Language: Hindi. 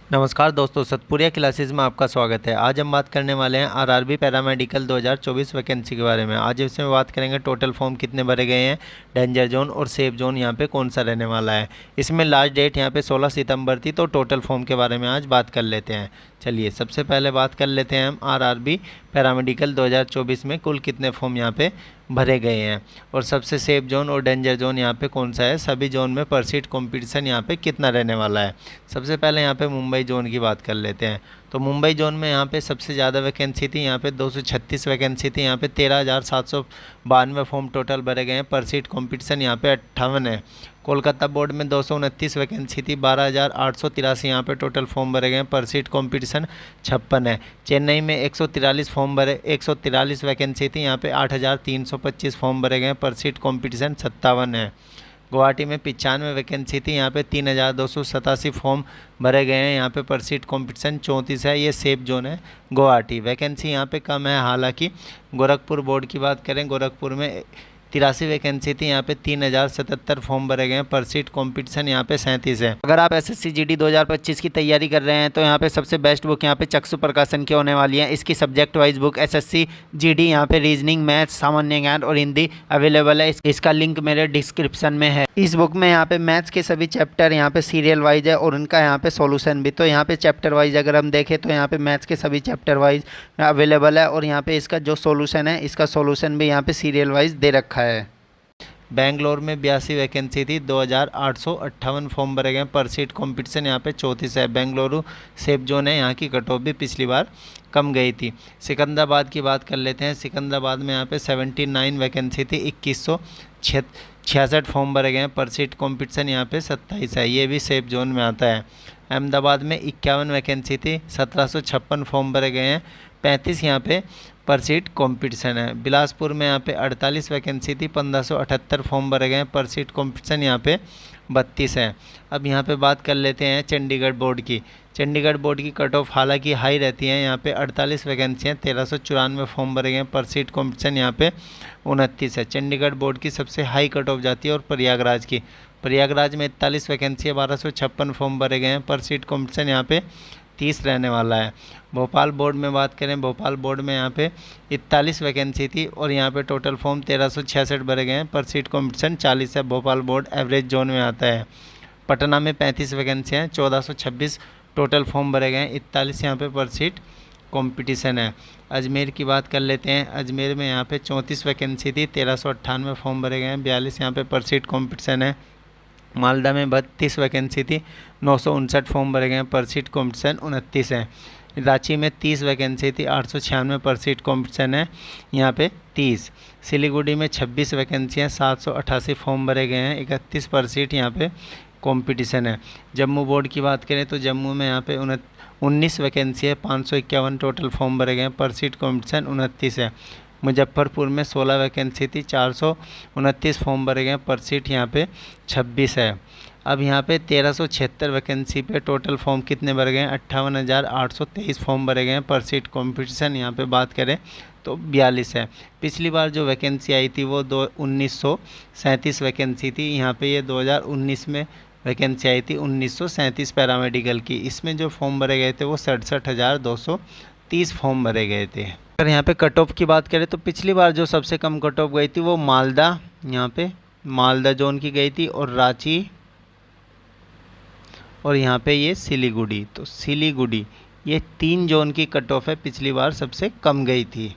नमस्कार दोस्तों, सतपुरिया क्लासेस में आपका स्वागत है। आज हम बात करने वाले हैं आरआरबी पैरामेडिकल 2024 वैकेंसी के बारे में। आज इसमें बात करेंगे टोटल फॉर्म कितने भरे गए हैं, डेंजर जोन और सेफ जोन यहाँ पे कौन सा रहने वाला है। इसमें लास्ट डेट यहाँ पे 16 सितंबर थी, तो टोटल फॉर्म के बारे में आज बात कर लेते हैं। चलिए सबसे पहले बात कर लेते हैं हम आरआरबी पैरामेडिकल 2024 में कुल कितने फॉर्म यहाँ पे भरे गए हैं और सबसे सेफ जोन और डेंजर जोन यहाँ पे कौन सा है, सभी जोन में पर सीट कॉम्पिटिशन यहाँ पे कितना रहने वाला है। सबसे पहले यहाँ पे मुंबई जोन की बात कर लेते हैं। तो मुंबई जोन में यहाँ पे सबसे ज़्यादा वैकेंसी थी, यहाँ पे 236 वैकेंसी थी। यहाँ पे 13,792 फॉर्म टोटल भरे गए हैं। पर सीट कॉम्पिटिशन यहाँ पे 58 है। कोलकाता बोर्ड में 229 वैकेंसी थी, 12,883 यहाँ पे टोटल फॉर्म भरे गए हैं। पर सीट कॉम्पिटिशन 56 है। चेन्नई में 143 वैकेंसी थी, यहाँ पे 8,325 फॉर्म भरे गए हैं। पर सीट कॉम्पिटिशन 57 है। गुवाहाटी में 95 वैकेंसी थी, यहाँ पे 3,287 फॉर्म भरे गए हैं। यहाँ पे पर सीट कॉम्पिटिशन 34 है। ये सेफ जोन है गुवाहाटी। वैकेंसी यहाँ पे कम है। हालांकि गोरखपुर बोर्ड की बात करें, गोरखपुर में 83 वैकेंसी थी, यहाँ पे 3,077 फॉर्म भरे गए हैं। पर सीट कॉम्पिटिशन यहाँ पे 37 है। अगर आप एसएससी जीडी 2025 की तैयारी कर रहे हैं तो यहाँ पे सबसे बेस्ट बुक यहाँ पे चक्षु प्रकाशन की होने वाली है। इसकी subject wise book SSC GD यहाँ पे रीजनिंग, मैथ्स, सामान्य ज्ञान और हिंदी अवेलेबल है। इसका लिंक मेरे डिस्क्रिप्शन में है। इस बुक में यहाँ पे मैथ्स के सभी चैप्टर यहाँ पे सीरियल वाइज है और उनका यहाँ पे सॉल्यूशन भी। तो यहाँ पे चैप्टर वाइज अगर हम देखें तो यहाँ पे मैथ्स के सभी चैप्टर वाइज अवेलेबल है और यहाँ पे इसका जो सॉल्यूशन है, इसका सॉल्यूशन भी यहाँ पे सीरियल वाइज दे रखा है। बेंगलोर में 82 वैकेंसी थी, 2,858 फॉर्म भरे गए। पर सीट कॉम्पिटिशन यहाँ पे 34 है। बेंगलुरु सेफ जोन है, यहाँ की कट ऑफ भी पिछली बार कम गई थी। सिकंदराबाद की बात कर लेते हैं। सिकंदराबाद में यहाँ पे 79 वैकेंसी थी, 2166 फॉर्म भरे गए हैं। पर सीट कॉम्पिटिशन यहाँ पे 27 है। ये भी सेफ जोन में आता है। अहमदाबाद में 51 वैकेंसी थी, 1756 फॉर्म भरे गए हैं। 35 यहाँ पे पर सीट कॉम्पिटिशन है। बिलासपुर में यहाँ पे 48 वैकेंसी थी, 1578 फॉर्म भरे गए हैं। पर सीट कॉम्पिटिशन यहाँ पे 32 है। अब यहाँ पे बात कर लेते हैं चंडीगढ़ बोर्ड की। चंडीगढ़ बोर्ड की कट ऑफ हालांकि हाई रहती है। यहाँ पे 48 वैकेंसी हैं, 1394 फॉर्म भरे गए हैं। पर सीट कॉम्पिटिशन यहाँ पे 29 है। चंडीगढ़ बोर्ड की सबसे हाई कट ऑफ जाती है और प्रयागराज की। प्रयागराज में 41 वैकेंसी है, 1256 फॉर्म भरे गए हैं। पर सीट कॉम्पिटिशन यहाँ पे 30 रहने वाला है। भोपाल बोर्ड में बात करें, भोपाल बोर्ड में यहाँ पे 41 वैकेंसी थी और यहाँ पे टोटल फॉर्म 1366 भरे गए हैं। पर सीट कॉम्पिटिशन 40 है। भोपाल बोर्ड एवरेज जोन में आता है। पटना में 35 वैकेंसी हैं, 1426 टोटल फॉर्म भरे गए हैं। 41 यहाँ पे पर सीट कॉम्पिटिशन है। अजमेर की बात कर लेते हैं। अजमेर में यहाँ पे 34 वैकेंसी थी, 1398 फॉर्म भरे गए हैं। 42 यहाँ पे पर सीट कॉम्पिटिशन है। मालदा में 32 वैकेंसी थी, 959 फॉर्म भरे गए हैं। पर सीट कॉम्पिटिशन 29 है। रांची में 30 वैकेंसी थी, 896 पर सीट कॉम्पिटिशन है, यहाँ पे 30। सिलीगुड़ी में 26 वैकेंसी हैं, 788 फॉर्म भरे गए हैं। 31 पर सीट यहाँ पे कॉम्पिटिशन है। जम्मू बोर्ड की बात करें तो जम्मू में यहाँ पे 19 वैकेंसी है, 551 टोटल फॉर्म भरे गए हैं। पर सीट कॉम्पिटिशन 29 है। मुजफ्फरपुर में 16 वैकेंसी थी, 429 फॉर्म भरे गए हैं। पर सीट यहाँ पे 26 है। अब यहाँ पे 1376 वैकेंसी पे टोटल फॉर्म कितने भरे गए हैं, 58,823 फॉर्म भरे गए हैं। पर सीट कॉम्पिटिशन यहाँ पे बात करें तो 42 है। पिछली बार जो वैकेंसी आई थी वो 1937 वैकेंसी थी। यहाँ पे ये 2019 में वैकेंसी आई थी 1937 पैरामेडिकल की। इसमें जो फॉर्म भरे गए थे वो 67,230 फॉर्म भरे गए थे। अगर यहाँ पे कट ऑफ की बात करें तो पिछली बार जो सबसे कम कट ऑफ गई थी वो मालदा, यहाँ पे मालदा जोन की गई थी और रांची और यहाँ पे ये सिलीगुड़ी। तो सिलीगुड़ी ये 3 जोन की कट ऑफ है, पिछली बार सबसे कम गई थी।